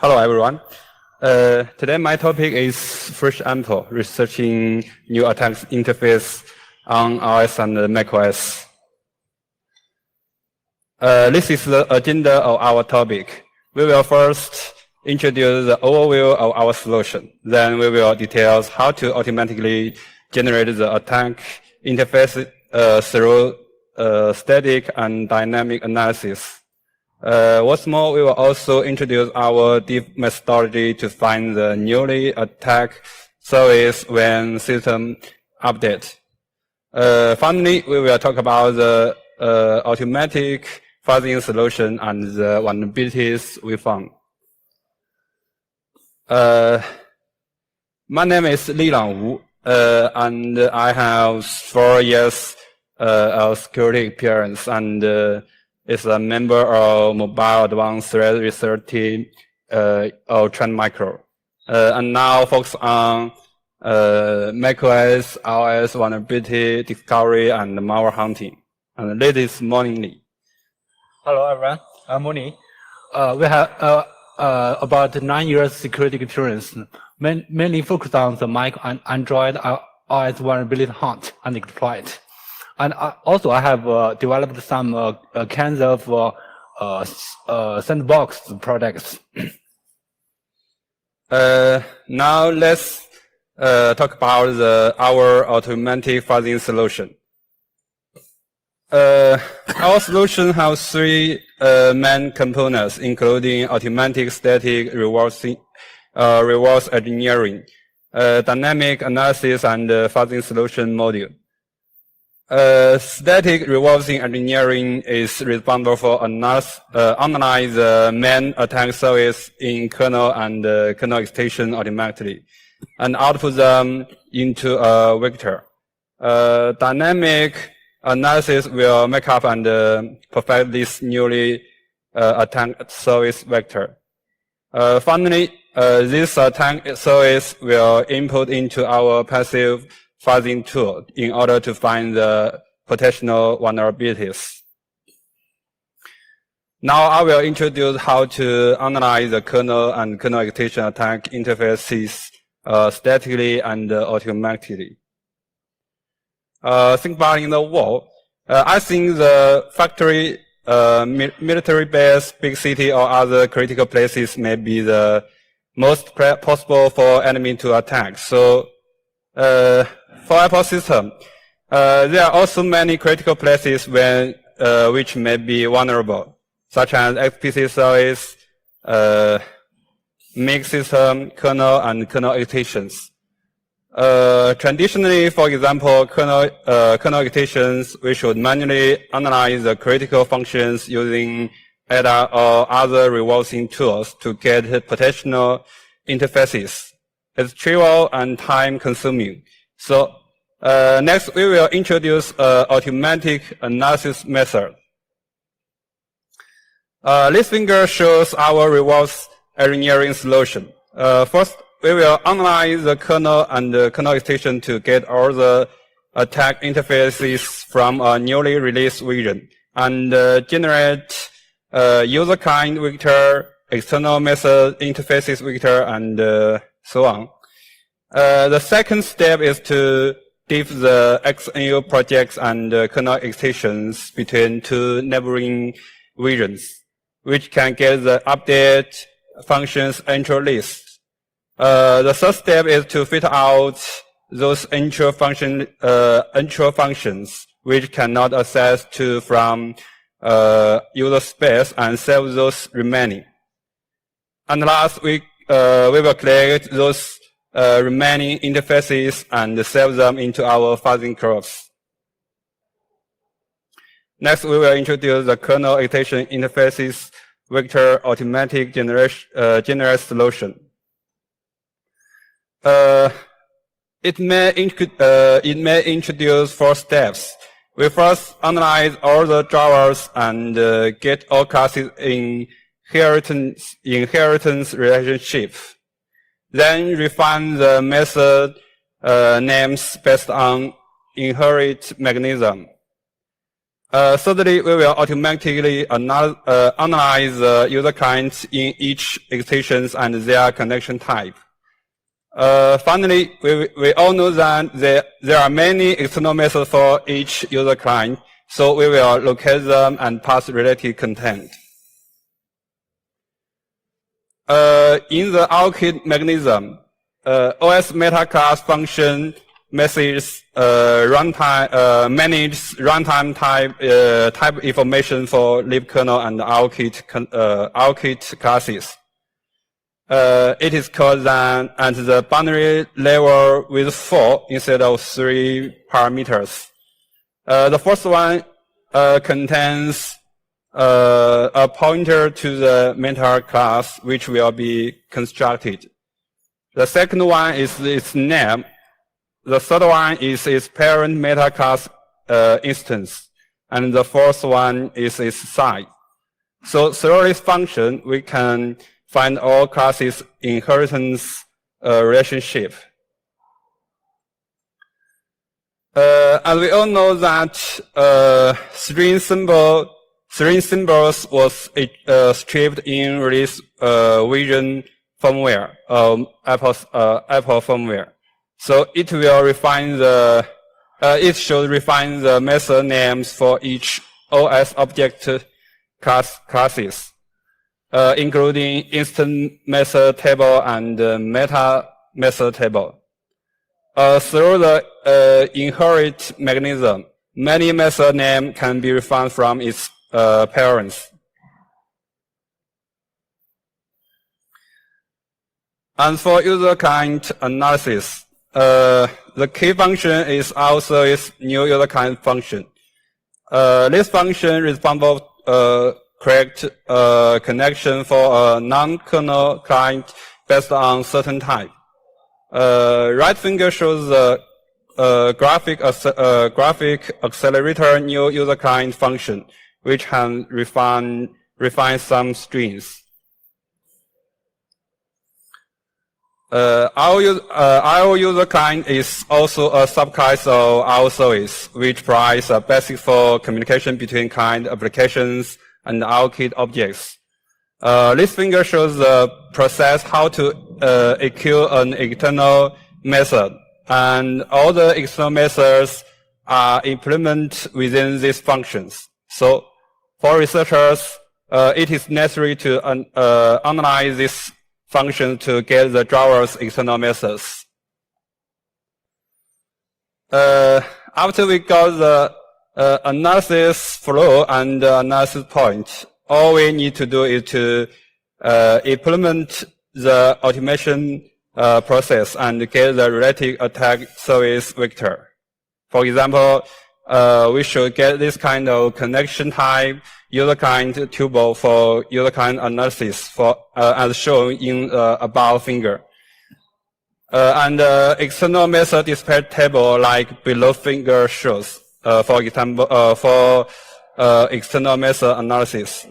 Hello, everyone. Today my topic is fresh ample, researching new attack interface on iOS and macOS. This is the agenda of our topic. We will first introduce the overview of our solution. Then we will detail how to automatically generate the attack interface through static and dynamic analysis. What's more, we will also introduce our deep methodology to find the newly attacked service when system update. Finally, we will talk about the automatic fuzzing solution and the vulnerabilities we found. My name is Lilang Wu, and I have 4 years of security experience and is a member of Mobile Advanced Threat Research Team of Trend Micro, and now focus on macOS, iOS vulnerability discovery, and malware hunting. And this is Moony. Hello, everyone. I'm Moony. We have about 9 years security experience, mainly focused on the Mac and Android iOS vulnerability hunt and exploit. And also, I have developed some kinds of sandbox projects. Now let's talk about our automatic fuzzing solution. Our solution has 3 main components, including automatic static reverse engineering, dynamic analysis, and fuzzing solution module. Static reversing engineering is responsible for analyze the main attack service in kernel and kernel extension automatically, and output them into a vector. Dynamic analysis will make up and perfect this newly attacked service vector. Finally, this attack service will input into our passive fuzzing tool in order to find the potential vulnerabilities. Now I will introduce how to analyze the kernel and kernel extension attack interfaces statically and automatically. Think about in the world. I think the factory, military base, big city, or other critical places may be the most possible for enemy to attack. So for Apple system, there are also many critical places which may be vulnerable, such as XPC service, MIG system, kernel, and kernel extensions. Traditionally, for example, kernel extensions, we should manually analyze the critical functions using ADA or other reversing tools to get potential interfaces. It's trivial and time-consuming. So next, we will introduce an automatic analysis method. This figure shows our reverse engineering solution. First, we will analyze the kernel and the kernel extension to get all the attack interfaces from a newly released version and generate user kind vector, external method interfaces vector, and so on. The second step is to diff the XNU projects and kernel extensions between 2 neighboring versions, which can get the update functions intro list. The third step is to filter out those intro functions which cannot access to from user space and save those remaining. And last, we will collect those remaining interfaces and save them into our fuzzing curves. Next, we will introduce the kernel extension interfaces vector automatic generate solution. It may introduce 4 steps. We first analyze all the drivers and get all classes inheritance relationship. Then refine the method names based on inherit mechanism. Thirdly, we will automatically analyze the user clients in each extensions and their connection type. Finally, we all know that there are many external methods for each user client, so we will locate them and pass related content. In the allocate mechanism, OS meta class function messages manage runtime type information for libkernel and allocate classes. It is called then at the binary level with 4 instead of 3 parameters. The first one contains a pointer to the meta class, which will be constructed. The second one is its name. The third one is its parent meta class instance. And the fourth one is its size. So through this function, we can find all classes inheritance relationship. As we all know that string symbols was stripped in release version firmware, Apple firmware. So it will refine it should refine the method names for each OS object classes, including instant method table and meta method table. Through the inherit mechanism, many method names can be refined from its parents. And for user client analysis, the key function is also its new user client function. This function is responsible create a connection for a non-kernel client based on certain type. Right finger shows the graphic accelerator new user client function, which can refine some strings. Our user client is also a subclass of our service, which provides a basic for communication between client applications and allocate objects. This finger shows the process how to execute an external method, and all the external methods are implemented within these functions. So for researchers, it is necessary to analyze this function to get the driver's external methods. After we got the analysis flow and analysis point, all we need to do is to implement the automation process and get the related attack service vector. For example, we should get this kind of connection type user client tuple for user client analysis for as shown in above finger. And external method display table like below finger shows, for example, for external method analysis.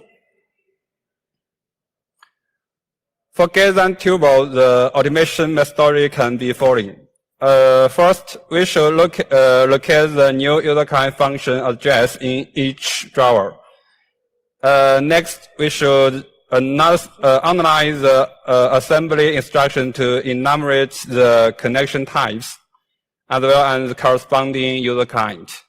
For get and tuple, the automation methodology can be following. First, we should locate the new user client function address in each driver. Next, we should analyze the assembly instruction to enumerate the connection types, as well as the corresponding user client.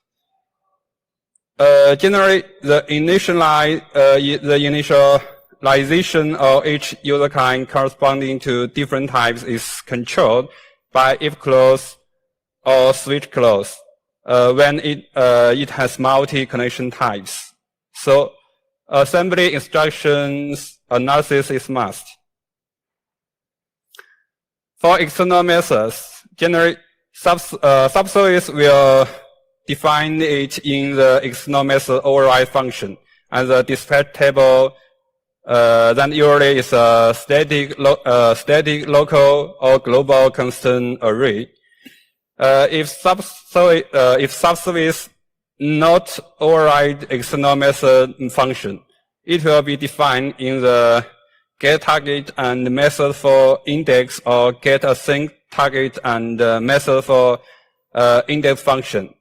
Generally, the initialization of each user client corresponding to different types is controlled by if clause or switch clause when it has multi-connection types. So assembly instructions analysis is must. For external methods, generally subservice will define it in the external method override function, and the display table then usually is a static local or global constant array. If subservice not override external method function, it will be defined in the get target and method for index or get async target and method for index function.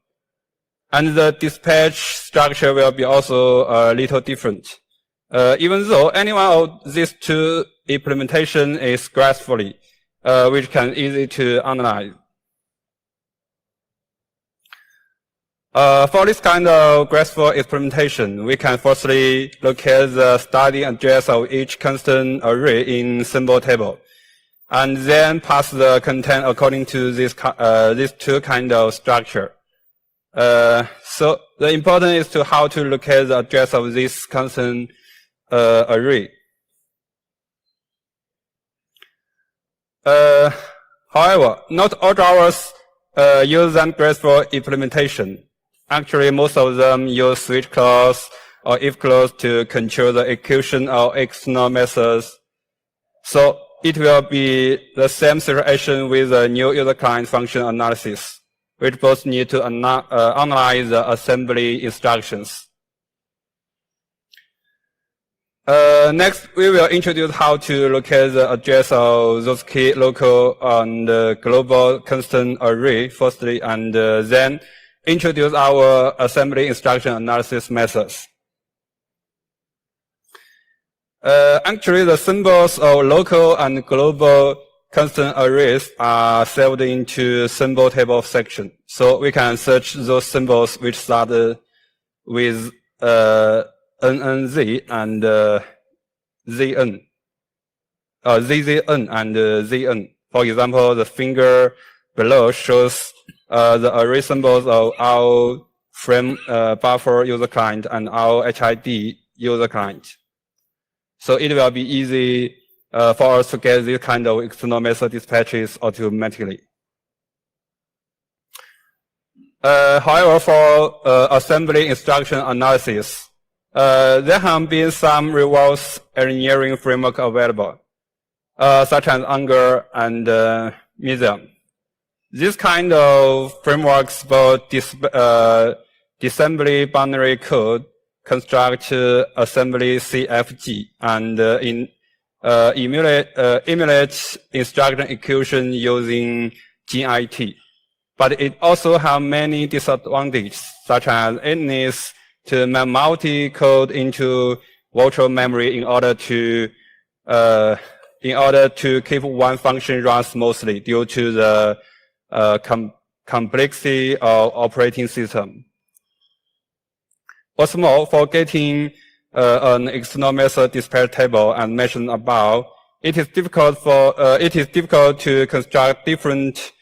And the dispatch structure will be also a little different. Even though any one of these two implementation is gracefully, which can easy to analyze. For this kind of graceful implementation, we can firstly locate the starting address of each constant array in symbol table, and then pass the content according to this these two kind of structure. So the important is to how to locate the address of this constant array. However, not all drivers use that graceful implementation. Actually, most of them use switch clause or if clause to control the execution of external methods. So it will be the same situation with the new user client function analysis, which both need to analyze the assembly instructions. Next, we will introduce how to locate the address of those key local and global constant array firstly, and then introduce our assembly instruction analysis methods. Actually, the symbols of local and global constant arrays are saved into symbol table section. So we can search those symbols which start with NNZ and ZN, ZZN and ZN. For example, the finger below shows the array symbols of our frame buffer user client and our HID user client. So it will be easy for us to get this kind of external method dispatches automatically. However, for assembly instruction analysis, there have been some reverse engineering framework available, such as Anger and Museum. This kind of frameworks both disassembly binary code, construct assembly CFG, and emulate instruction execution using GIT. But it also has many disadvantages, such as it needs to map multi-code into virtual memory in order to keep one function run smoothly due to the complexity of operating system. What's more, for getting an external method dispatch table as mentioned above, it is difficult to construct different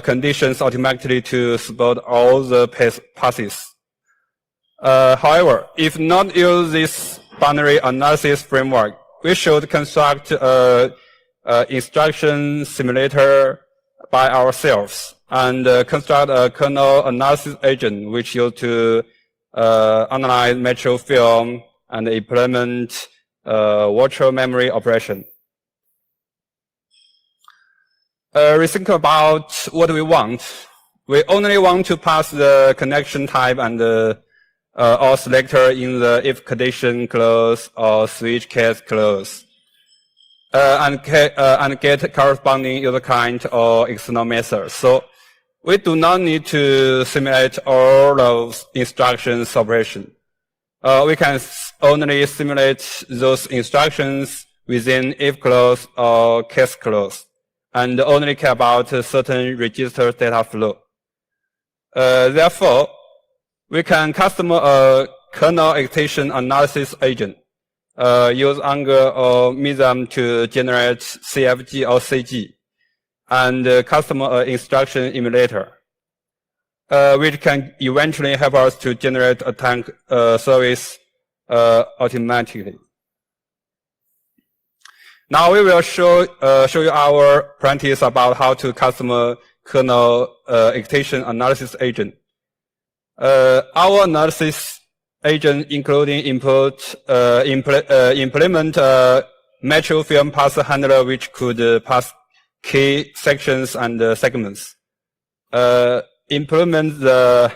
conditions automatically to support all the passes. However, if not use this binary analysis framework, we should construct instruction simulator by ourselves and construct a kernel analysis agent which used to analyze metro film and implement virtual memory operation. We think about what we want. We only want to pass the connection type and or selector in the if condition clause or switch case clause, and get corresponding user client or external method. So we do not need to simulate all of instructions operation. We can only simulate those instructions within if clause or case clause, and only care about certain register data flow. Therefore, we can customize a kernel execution analysis agent, use Anger or Museum to generate CFG or CG, and customize an instruction emulator, which can eventually help us to generate a tank service automatically. Now we will show you our practice about how to customize kernel execution analysis agent. Our analysis agent, including implement metro film pass handler, which could pass key sections and segments. Implement the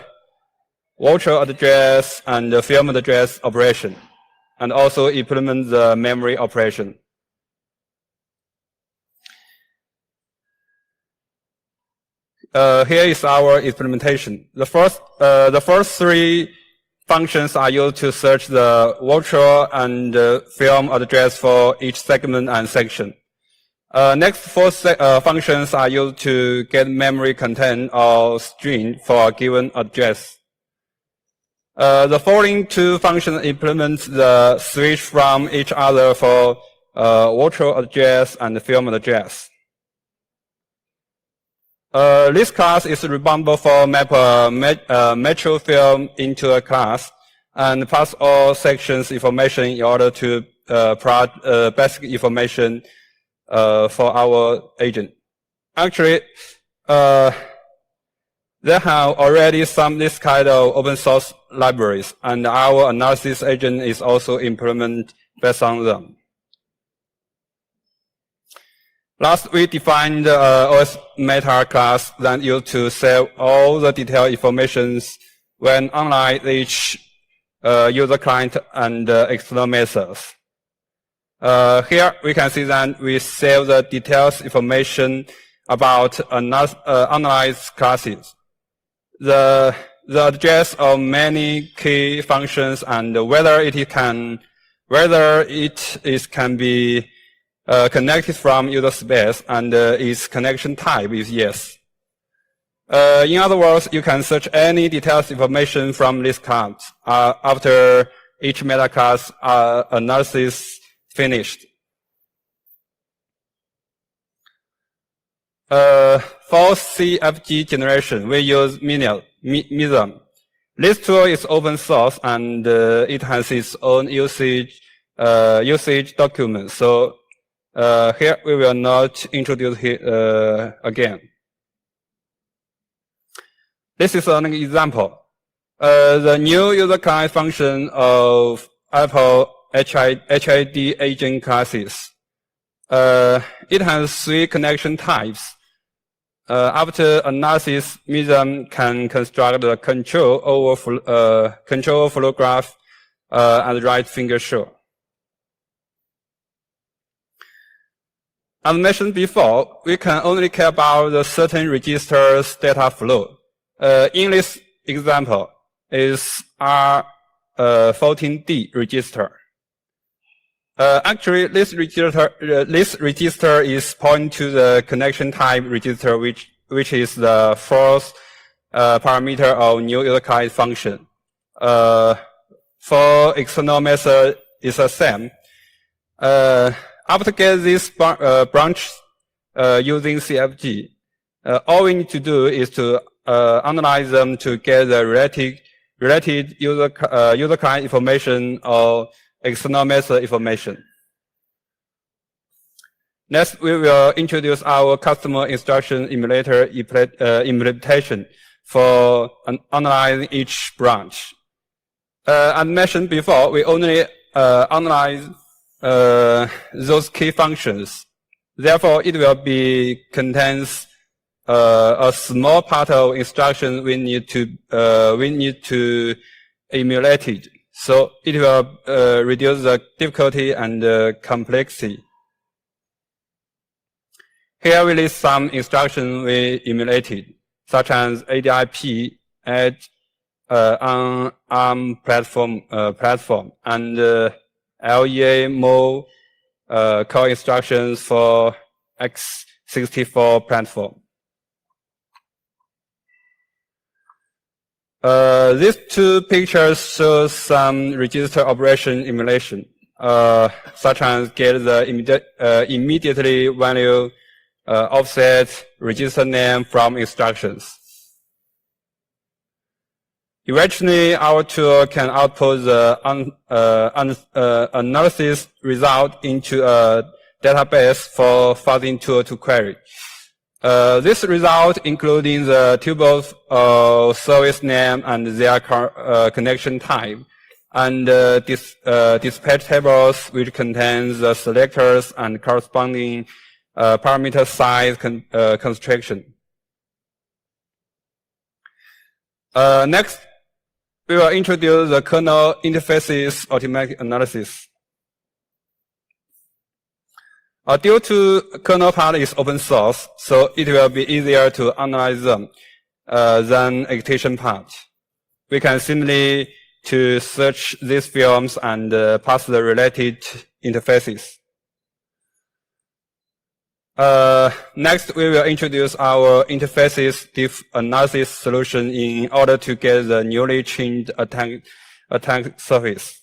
virtual address and the film address operation, and also implement the memory operation. Here is our implementation. The first three functions are used to search the virtual and film address for each segment and section. Next four functions are used to get memory content or string for a given address. The following two functions implement the switch from each other for virtual address and film address. This class is responsible for map a metro film into a class and pass all sections information in order to provide basic information for our agent. Actually, there have already some this kind of open source libraries, and our analysis agent is also implemented based on them. Last, we defined the OS meta class that used to save all the detailed information when analyze each user client and external methods. Here we can see that we save the details information about analyzed classes, the address of many key functions, and whether it can be connected from user space, and its connection type is yes. In other words, you can search any details information from this class after each meta class analysis finished. For CFG generation, we use Mesm. This tool is open source and it has its own usage documents. So here we will not introduce it again. This is an example. The new user client function of Apple HID agent classes. It has three connection types. After analysis, Mesm can construct the control flow graph and right finger show. As mentioned before, we can only care about the certain register's data flow. In this example is R14D register. Actually, this register is pointing to the connection type register, which is the fourth parameter of new user client function. For external method, it's the same. After get this branch using CFG, all we need to do is to analyze them to get the related user client information or external method information. Next, we will introduce our customer instruction emulator implementation for analyzing each branch. As mentioned before, we only analyze those key functions. Therefore, it will contains a small part of instruction we need to emulate it. So it will reduce the difficulty and complexity. Here we list some instructions we emulated, such as ADIP on ARM platform, and LEA Mo core instructions for x64 platform. These two pictures show some register operation emulation, such as get the immediately value offset register name from instructions. Eventually, our tool can output the analysis result into a database for fuzzing tool to query. This result, including the tuples of service name and their connection type, and dispatch tables which contains the selectors and corresponding parameter size constriction. Next, we will introduce the kernel interfaces automatic analysis. Due to kernel part is open source, so it will be easier to analyze them than execution part. We can simply to search these films and pass the related interfaces. Next, we will introduce our interfaces diff analysis solution in order to get the newly changed attack surface.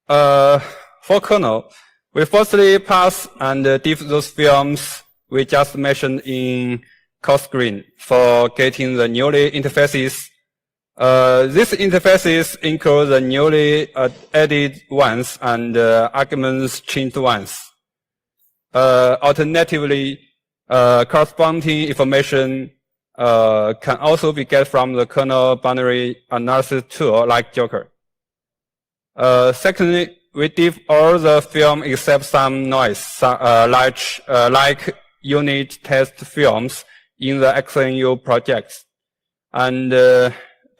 For kernel, we firstly pass and diff those films we just mentioned in code screen for getting the newly interfaces. These interfaces include the newly added ones and arguments changed ones. Alternatively, corresponding information can also be get from the kernel boundary analysis tool like Joker. Secondly, we diff all the film except some noise, like unit test films in the XNU projects, and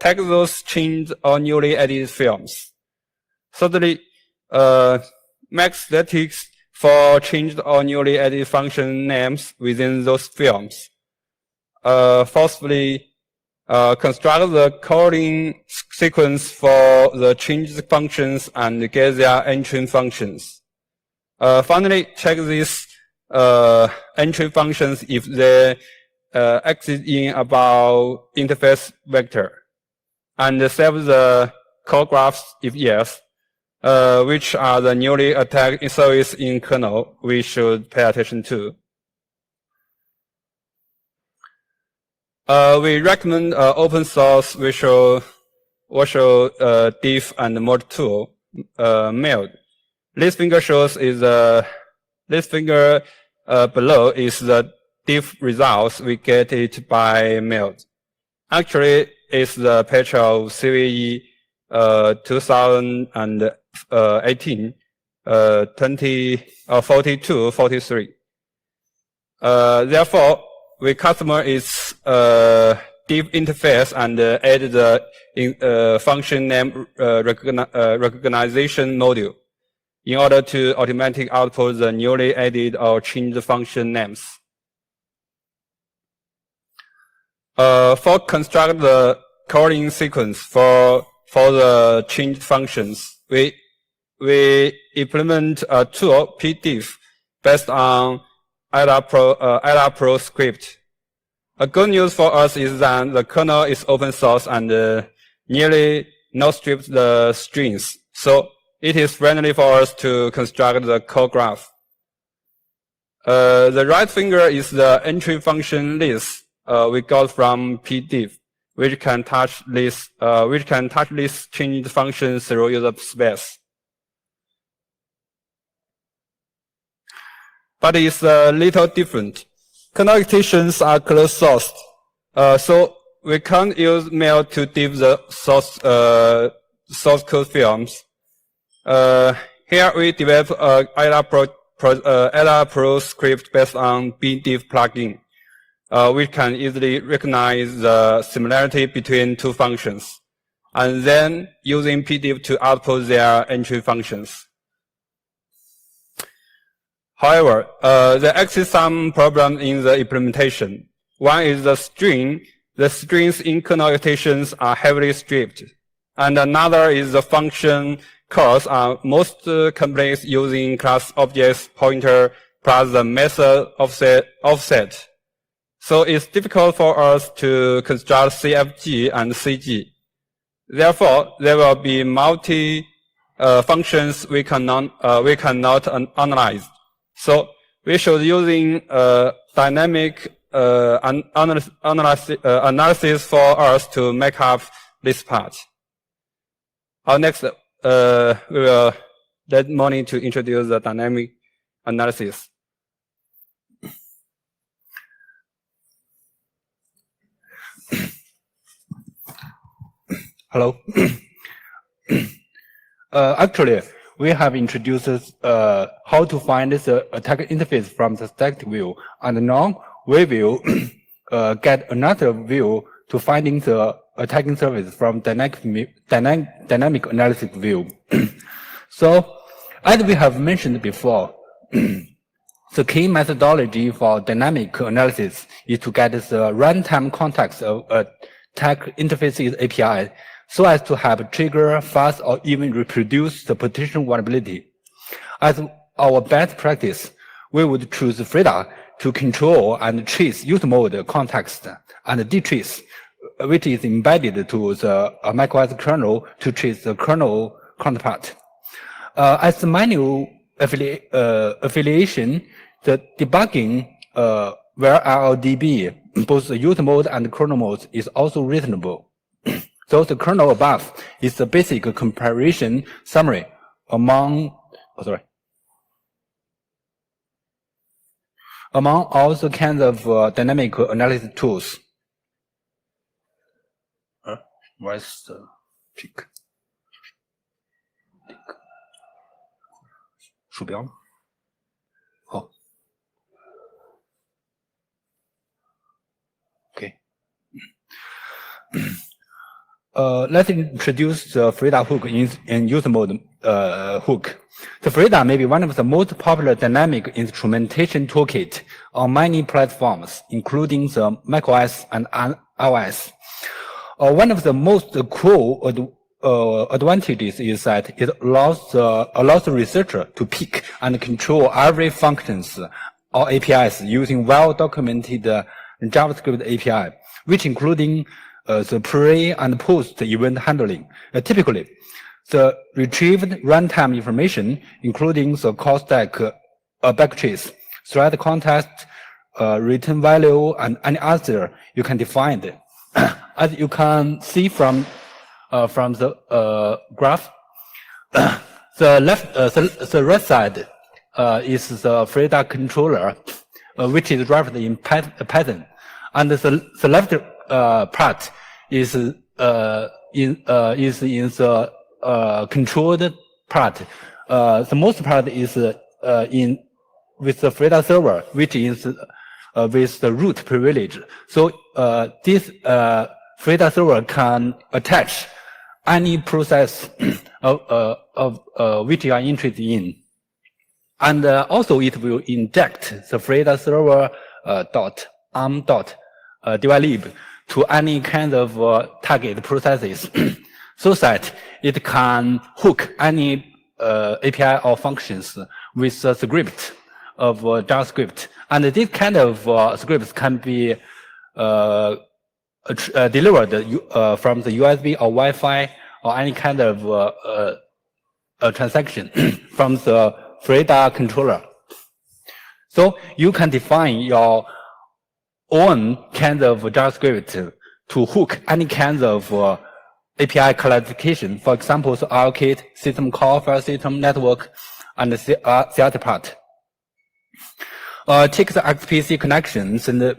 tag those changed or newly added films. Thirdly, make statistics for changed or newly added function names within those films. Fourthly, construct the calling sequence for the changed functions and get their entry functions. Finally, check these entry functions if they exist in about interface vector, and save the code graphs if yes, which are the newly attacked service in kernel we should pay attention to. We recommend open source visual diff and mod tool, Meld. This finger shows is this finger below is the diff results we get it by Meld. Actually, it's the patch of CVE 2018 4243. Therefore, we customize its diff interface and add the function name recognition module in order to automatically output the newly added or changed function names. For construct the calling sequence for the changed functions, we implement a tool pdiff based on Pro script. A good news for us is that the kernel is open source and nearly no strips the strings, so it is friendly for us to construct the code graph. The right finger is the entry function list we got from pdiff, which can touch this changed function through user space. But it's a little different. Kernel extensions are closed sourced, so we can't use Meld to diff the source code films. Here we develop a Pro script based on bdiff plugin, which can easily recognize the similarity between two functions, and then using pdiff to output their entry functions. However, there exists some problem in the implementation. One is the string. The strings in kernel extensions are heavily stripped. And another is the function calls are most complex using class objects pointer plus the method offset. So it's difficult for us to construct CFG and CG. Therefore, there will be multi functions we cannot analyze. So we should using dynamic analysis for us to make up this part. Next, we will let Moony to introduce the dynamic analysis. Hello. Actually, we have introduced how to find the attack interface from the static view, and now we will get another view to finding the attacking service from dynamic analysis view. So As we have mentioned before, the key methodology for dynamic analysis is to get the runtime context of attack interfaces API so as to have trigger, fast, or even reproduce the potential vulnerability. As our best practice, we would choose FRIDA to control and trace user mode context and dtrace, which is embedded to the macOS kernel to trace the kernel counterpart. As the manual affiliation, the debugging where LLDB, both the user mode and kernel mode, is also reasonable. So the kernel above is the basic comparison summary among all the kinds of dynamic analysis tools. Where's the pick? 鼠标吗？哦 ，OK。Let's introduce the FRIDA hook in user mode hook. The FRIDA may be one of the most popular dynamic instrumentation toolkit on many platforms, including the macOS and iOS. One of the most cool advantages is that it allows the researcher to pick and control every functions or APIs using well-documented JavaScript API, which including the pre and post event handling. Typically, the retrieved runtime information, including the call stack backtrace, thread context, return value, and any other you can define it. As you can see from the graph, the right side is the FRIDA controller, which is wrapped in Python, and the left part is in the controlled part. The most part is with the FRIDA server, which is with the root privilege. So this FRIDA server can attach any process of which you are interested in, and also it will inject the FRIDA server .arm.devlib to any kind of target processes, so that it can hook any API or functions with a script of JavaScript. And this kind of scripts can be delivered from the USB or Wi-Fi or any kind of transaction from the FRIDA controller. So you can define your own kind of JavaScript to hook any kinds of API classification. For example, the allocate, system call, file system, network, and the other part. Take the XPC connections and the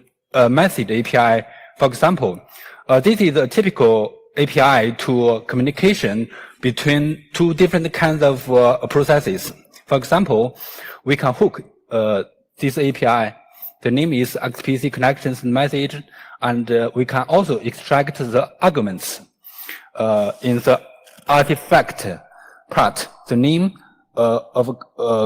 message API. For example, this is a typical API to communication between two different kinds of processes. For example, we can hook this API. The name is XPC connections message, and we can also extract the arguments in the artifact part. The name of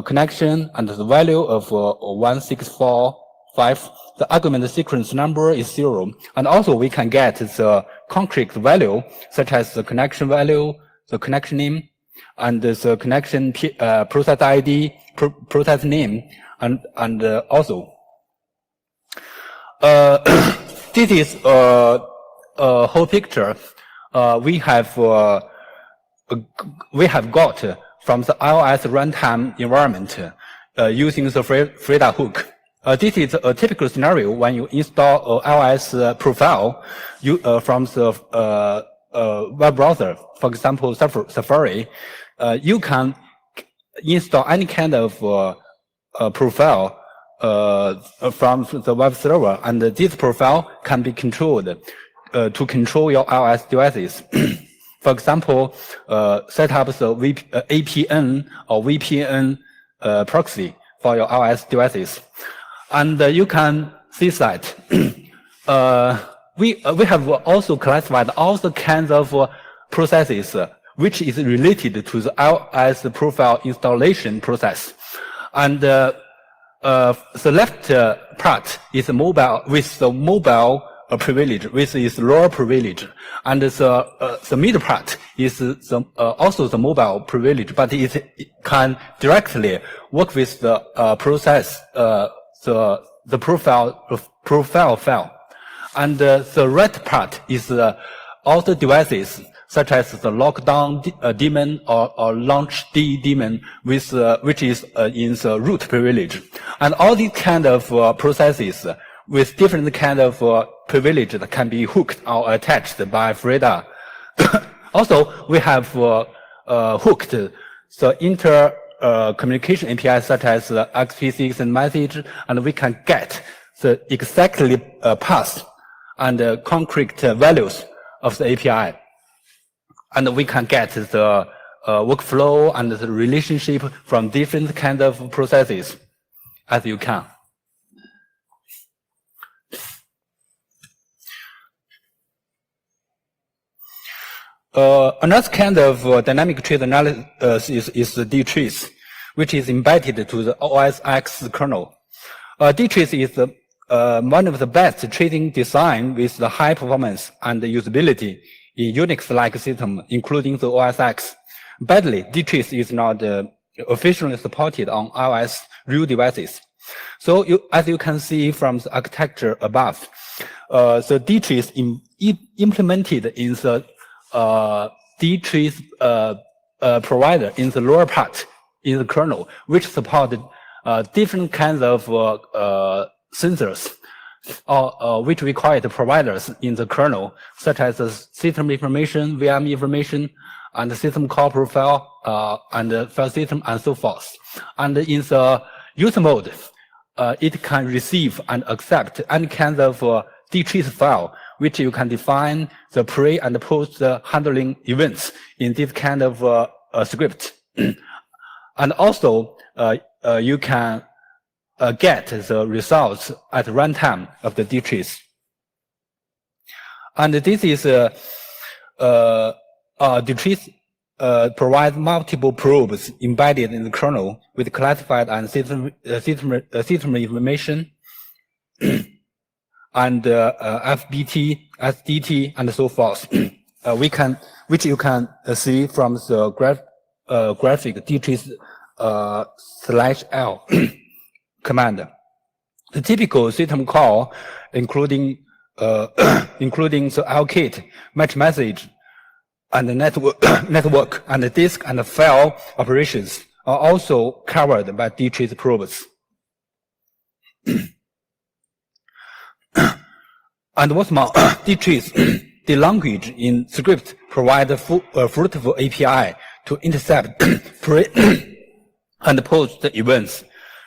connection and the value of 1645. The argument sequence number is 0. And also we can get the concrete value, such as the connection value, the connection name, and the connection process ID, process name, and also this is a whole picture we have got from the iOS runtime environment using the FRIDA hook. This is a typical scenario when you install an iOS profile from the web browser, for example, Safari. You can install any kind of profile from the web server, and this profile can be controlled to control your iOS devices. For example, set up the APN or VPN proxy for your iOS devices. And you can see that we have also classified all the kinds of processes which is related to the iOS profile installation process. And the left part is mobile with the mobile privilege, which is lower privilege, and the middle part is also the mobile privilege, but it can directly work with the process the profile file, and the right part is all the devices such as the lockdown daemon or launch daemon with which is in the root privilege, and all these kind of processes with different kind of privilege that can be hooked or attached by Frida. Also, we have hooked the communication APIs such as XP6 and message, and we can get the exactly path and concrete values of the API. And we can get the workflow and the relationship from different kind of processes as you can. Another kind of dynamic tree analysis is the D-trees, which is embedded to the OSX kernel. D-trees is one of the best tracing design with the high performance and usability in Unix-like system, including the OSX. Badly, D-trees is not officially supported on iOS real devices. So as you can see from the architecture above, the D-trees implemented in the D-trees provider in the lower part in the kernel, which supported different kinds of sensors, or which we call it providers in the kernel, such as system information, VM information, and system call profile, and file system, and so forth. And in the user mode, it can receive and accept any kind of D-trees file, which you can define the pre and post handling events in this kind of script. And also, you can get the results at runtime of the D-trees. And this is D-trees provide multiple probes embedded in the kernel with classified and system information, and FBT, SDT, and so forth. Which you can see from the graphic D-trees /L command. The typical system call, including the LKit, match message, and the network, and the disk and the file operations are also covered by D-trees probes. And what's more, D-trees, the language in script provide a fruitful API to intercept pre and post events.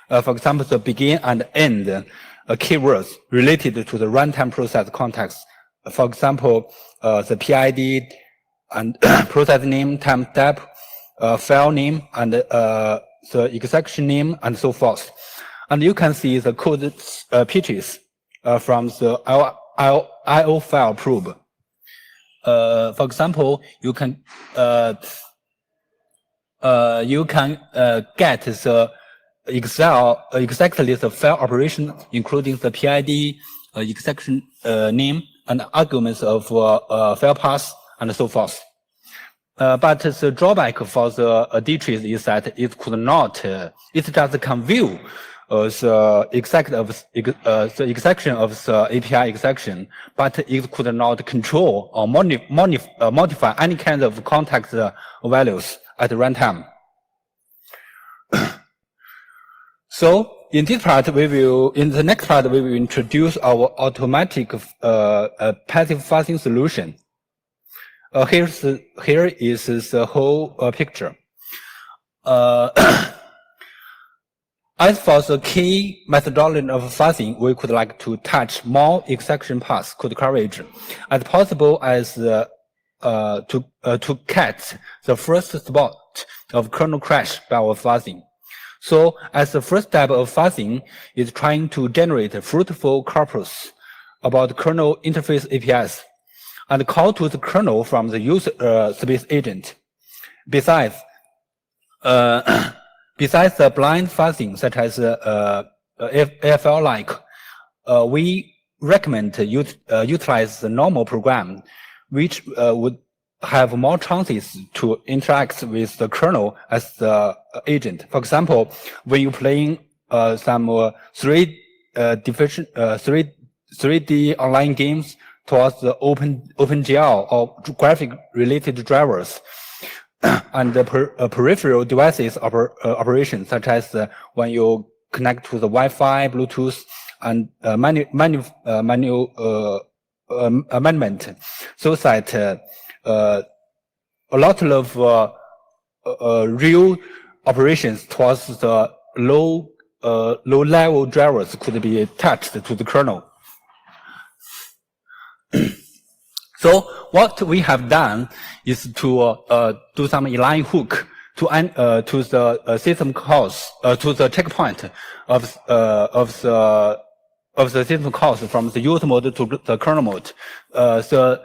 For example, the begin and end keywords related to the runtime process context. For example, the PID and process name, timestamp, file name, and the execution name, and so forth. And you can see the code pitches from the IO file probe. For example, you can get the exactly the file operation, including the PID, execution name, and arguments of file path, and so forth. But the drawback for the D-trees is that it could not, it just can view the execution of the API execution, but it could not control or modify any kind of context values at runtime. So in this part, in the next part, we will introduce our automatic passive fuzzing solution. Here is the whole picture. As for the key methodology of fuzzing, we could like to touch more execution paths code coverage as possible as to catch the first spot of kernel crash by our fuzzing. So as the first step of fuzzing is trying to generate a fruitful corpus about kernel interface APIs and call to the kernel from the user space agent. Besides, besides the blind fuzzing, such as AFL-like, we recommend to utilize the normal program, which would have more chances to interact with the kernel as the agent. For example, when you're playing some 3D online games towards the OpenGL or graphic-related drivers, and the peripheral devices operations, such as when you connect to the Wi-Fi, Bluetooth, and manual amendment, so that a lot of real operations towards the low-level drivers could be attached to the kernel. So what we have done is to do some inline hook to the system calls to the checkpoint of the system calls from the user mode to the kernel mode. So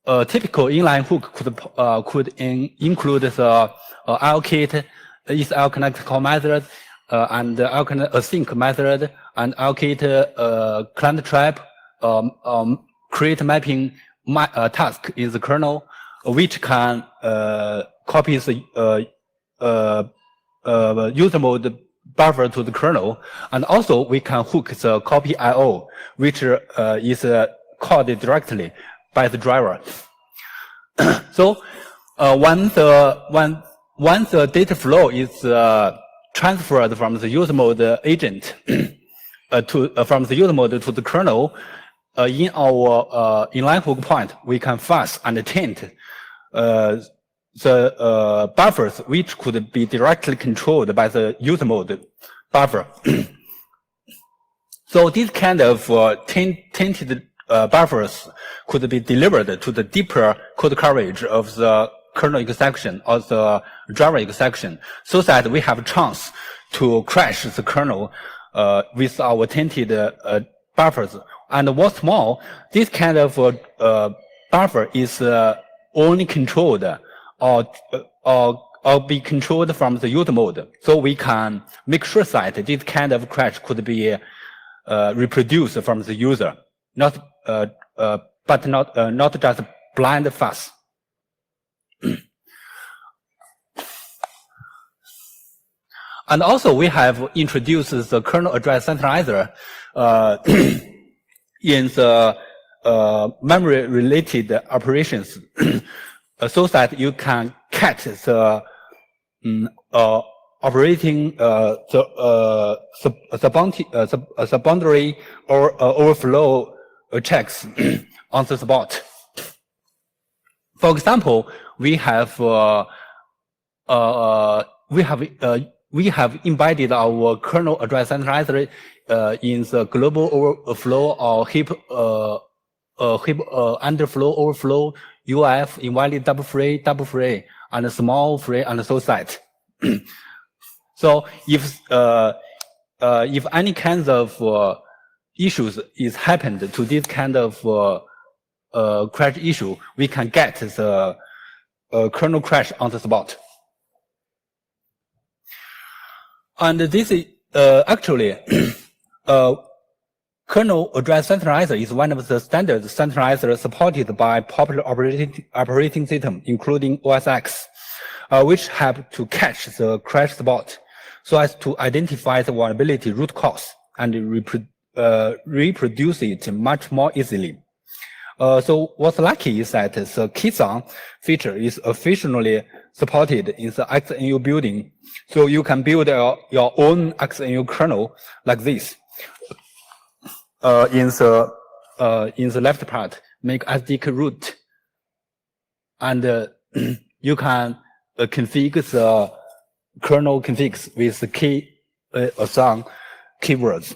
a typical inline hook could include the allocate is-allConnect call method and allConnect async method and allocate client trap, create mapping task in the kernel, which can copy the user mode buffer to the kernel, and also we can hook the copy IO, which is called directly by the driver. So once the data flow is transferred from the user mode agent from the user mode to the kernel, in our inline hook point, we can fuzz and taint the buffers, which could be directly controlled by the user mode buffer. So this kind of tainted buffers could be delivered to the deeper code coverage of the kernel execution or the driver execution, so that we have a chance to crash the kernel with our tainted buffers. And what's more, this kind of buffer is only controlled or be controlled from the user mode. So we can make sure that this kind of crash could be reproduced from the user, but not just blind fuzz. And also we have introduced the kernel address centralizer in the memory-related operations, so that you can catch the operating the boundary or overflow checks on the spot. For example, we have embedded our kernel address centralizer in the global overflow or heap underflow, overflow, UF, invalid double free, and small free, and so that. So if any kinds of issues is happened to this kind of crash issue, we can get the kernel crash on the spot. And this is actually kernel address centralizer is one of the standard centralizers supported by popular operating system, including OSX, which have to catch the crash spot so as to identify the vulnerability root cause and reproduce it much more easily. So what's lucky is that the keysong feature is officially supported in the XNU building. So you can build your own XNU kernel like this. In the left part, make SDK root, and you can configure the kernel configs with the key song keywords.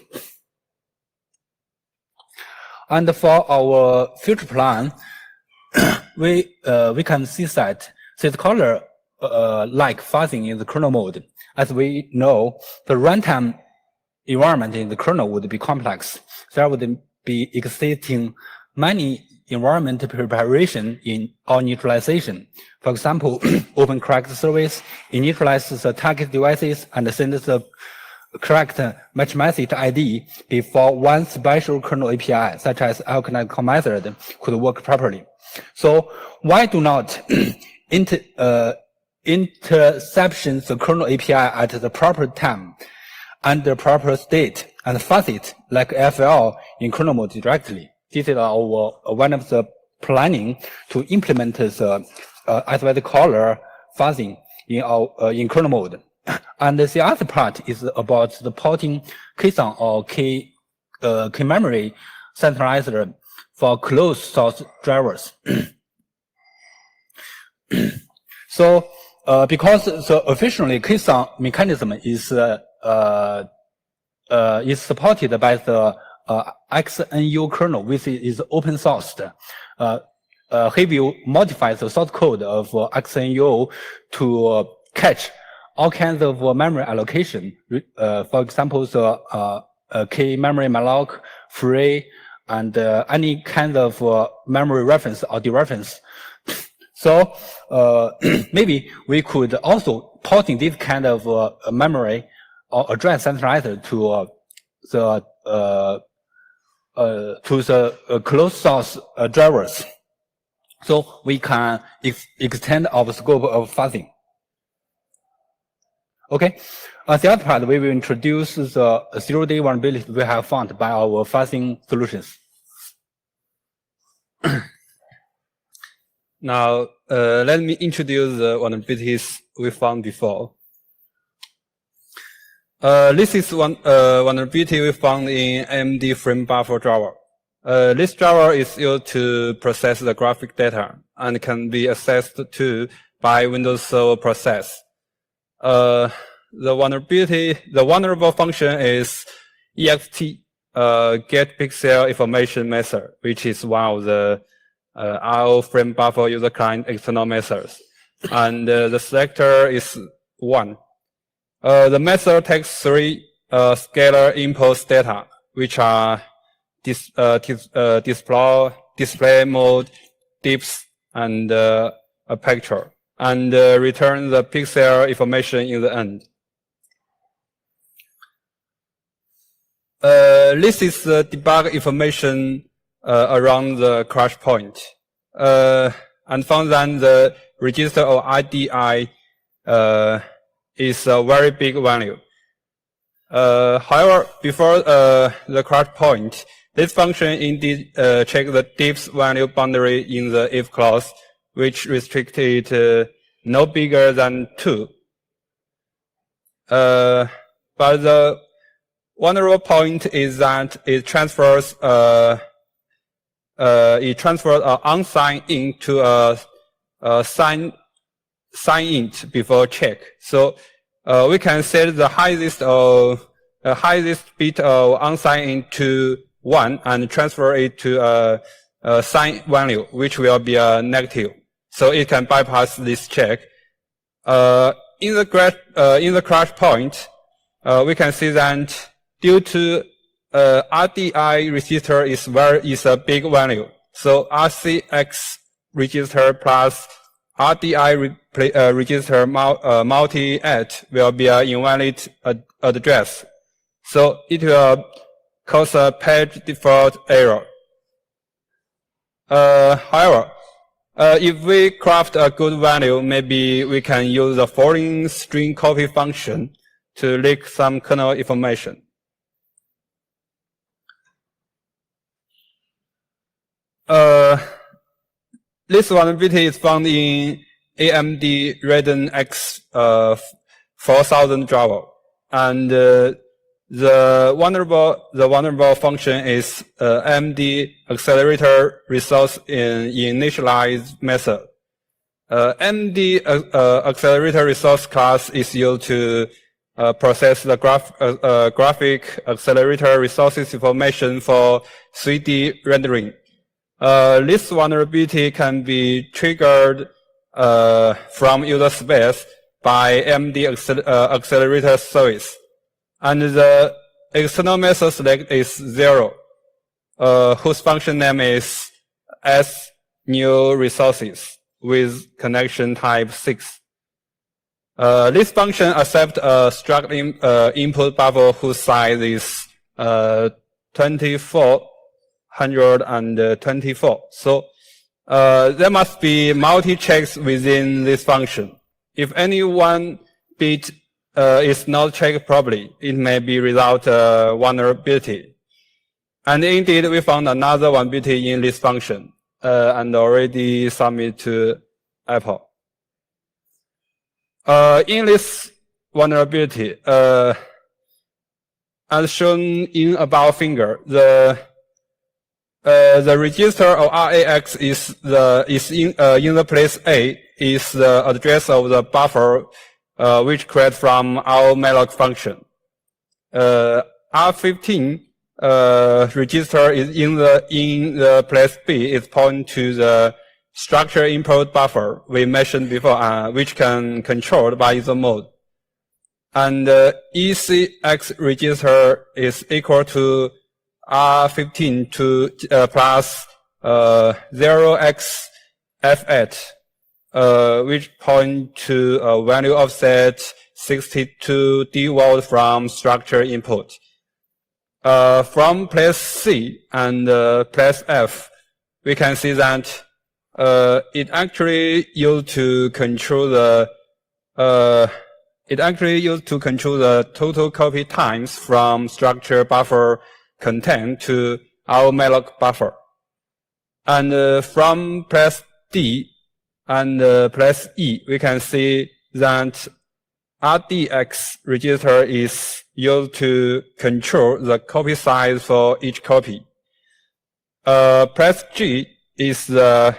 And for our future plan, we can see that caller like fuzzing in the kernel mode. As we know, the runtime environment in the kernel would be complex. There would be existing many environment preparation or neutralization. For example, OpenCorrect service initializes the target devices and sends the correct match method ID before one special kernel API, such as alchemical method, could work properly. So why do not interception the kernel API at the proper time and the proper state and fuzz it like FL in kernel mode directly? This is one of the planning to implement the as well as caller fuzzing in kernel mode. And the other part is about the porting KSON or K memory centralizer for closed source drivers. So because the officially KSON mechanism is supported by the XNU kernel, which is open sourced. He will modify the source code of XNU to catch all kinds of memory allocation. For example, the K memory malloc, free, and any kind of memory reference or dereference. So maybe we could also porting this kind of memory or address centralizer to the closed source drivers, so we can extend our scope of fuzzing. Okay, the other part we will introduce the zero-day vulnerability we have found by our fuzzing solutions. Now, let me introduce the vulnerabilities we found before. This is one vulnerability we found in AMD frame buffer driver. This driver is used to process the graphic data and can be accessed to by Windows Server process. The vulnerable function is ext get pixel information method, which is one of the IO frame buffer user client external methods, and the selector is 1. The method takes 3 scalar inputs data, which are display mode, dips, and a picture, and return the pixel information in the end. This is the debug information around the crash point, and found that the register of IDI is a very big value. However, before the crash point, this function indeed checks the dips value boundary in the if clause, which restricted no bigger than 2. But the vulnerable point is that it transfers unsigned int to a signed int before check. So we can set the highest bit of unsigned int to 1 and transfer it to a signed value, which will be a negative. So it can bypass this check. In the crash point, we can see that due to RDI register is a big value. So RCX register plus RDI register multi-at will be an invalid address. So it will cause a page default error. However, if we craft a good value, maybe we can use the foreign string copy function to leak some kernel information. This vulnerability is found in AMD Radeon X 4000 driver, and the vulnerable function is AMD accelerator resource in initialize method. AMD accelerator resource class is used to process the graphic accelerator resources information for 3D rendering. This vulnerability can be triggered from user space by AMD accelerator service, and the external method select is 0, whose function name is adds new resources with connection type 6. This function accepts a struct input buffer whose size is 2424. So there must be multi-checks within this function. If any one bit is not checked properly, it may be result vulnerability. And indeed, we found another vulnerability in this function and already submit to Apple. In this vulnerability, as shown in above figure, the register of RAX is in the place A is the address of the buffer which created from our malloc function. R15 register is in the place B is point to the structure input buffer we mentioned before, which can controlled by user mode. And ECX register is equal to R15 to plus 0xF8, which point to a value offset 62 dV from structure input. From place C and place F, we can see that it actually used to control the total copy times from structure buffer content to our malloc buffer. And from place D and place E, we can see that RDX register is used to control the copy size for each copy. Place G is the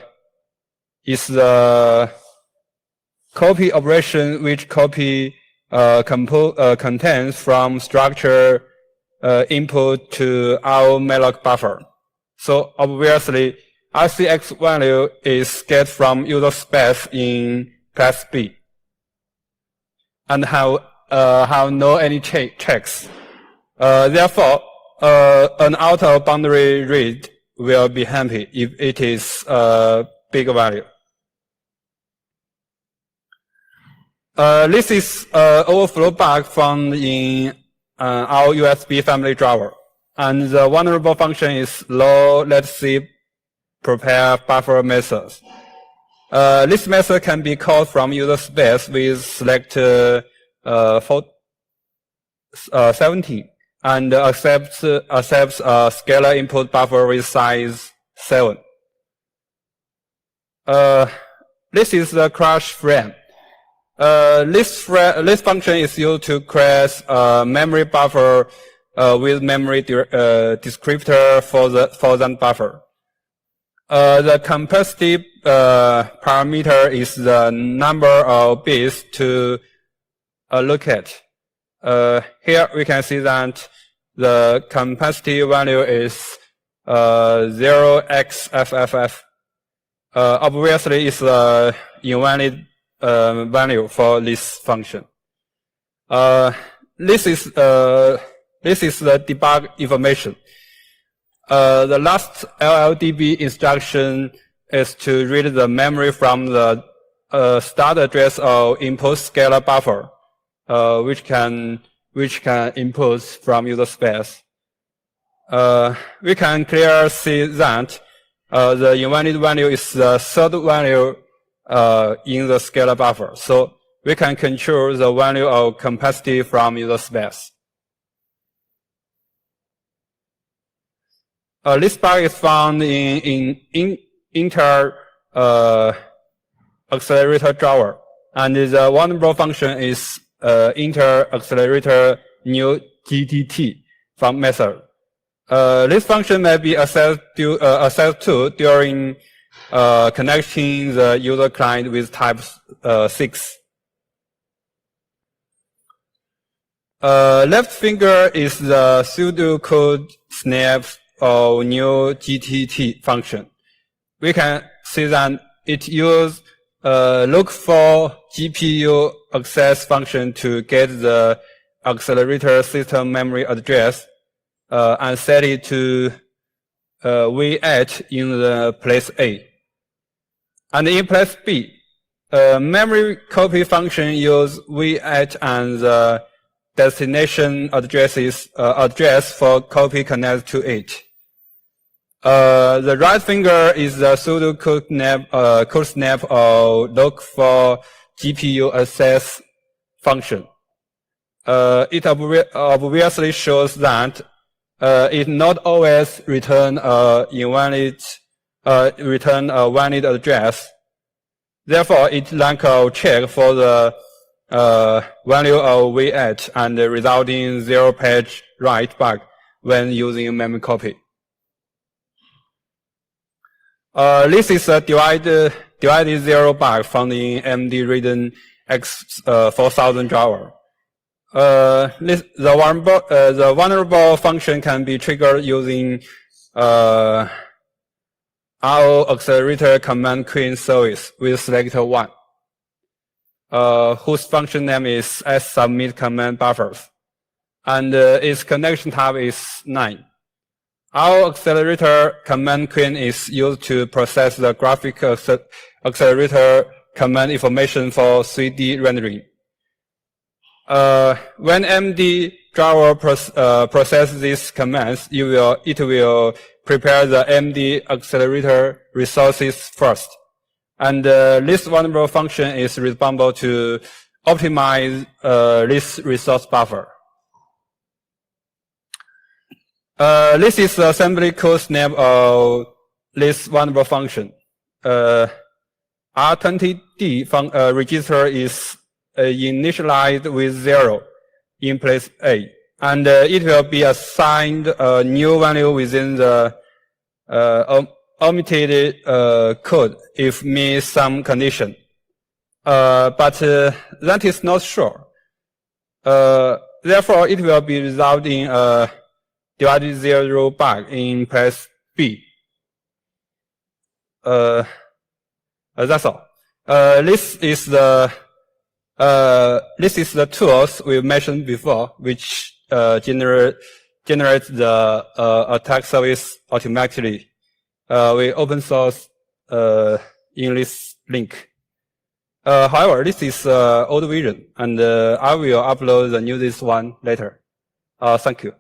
copy operation which copy contents from structure input to our malloc buffer. So obviously, RCX value is get from user space in class B and have no any checks. Therefore, an outer boundary read will be happy if it is a big value. This is an overflow bug found in our USB family driver. And the vulnerable function is low latency prepare buffer methods. This method can be called from user space with select 17 and accepts a scalar input buffer with size 7. This is the crash frame. This function is used to create a memory buffer with memory descriptor for that buffer. The capacity parameter is the number of bits to allocate. Here we can see that the capacity value is 0xFFF. Obviously, it's an invalid value for this function. This is the debug information. The last LLDB instruction is to read the memory from the start address of input scalar buffer, which can input from user space. We can clearly see that the invalid value is the third value in the scalar buffer. So we can control the value of capacity from user space. This bug is found in Intel accelerator driver, and the vulnerable function is Intel accelerator new GTT from method. This function may be accessed to during connecting the user client with type 6. Left finger is the pseudocode snap of new GTT function. We can see that it uses look for GPU access function to get the accelerator system memory address and set it to V8 in the place A. And in place B, memory copy function use V8 and the destination address for copy connected to it. The right finger is the pseudo code snap or look for GPU access function. It obviously shows that it not always return a valid address. Therefore, it like a check for the value of V8 and the resulting zero page write bug when using memory copy. This is a divided zero bug found in AMD Radeon X4000 driver. The vulnerable function can be triggered using RO accelerator command queen service with selector 1, whose function name is submit command buffers, and its connection type is 9. Our accelerator command queen is used to process the graphic accelerator command information for 3D rendering. When AMD driver process these commands, it will prepare the AMD accelerator resources first. And this vulnerable function is responsible to optimize this resource buffer. This is the assembly code snap of this vulnerable function. R20D register is initialized with 0 in place A, and it will be assigned a new value within the omitted code if meets some condition. But that is not sure. Therefore, it will be result in a divided zero bug in place B. That's all. This is the tools we mentioned before, which generate the attack service automatically. We open source in this link. However, this is old version, and I will upload the newest one later. Thank you.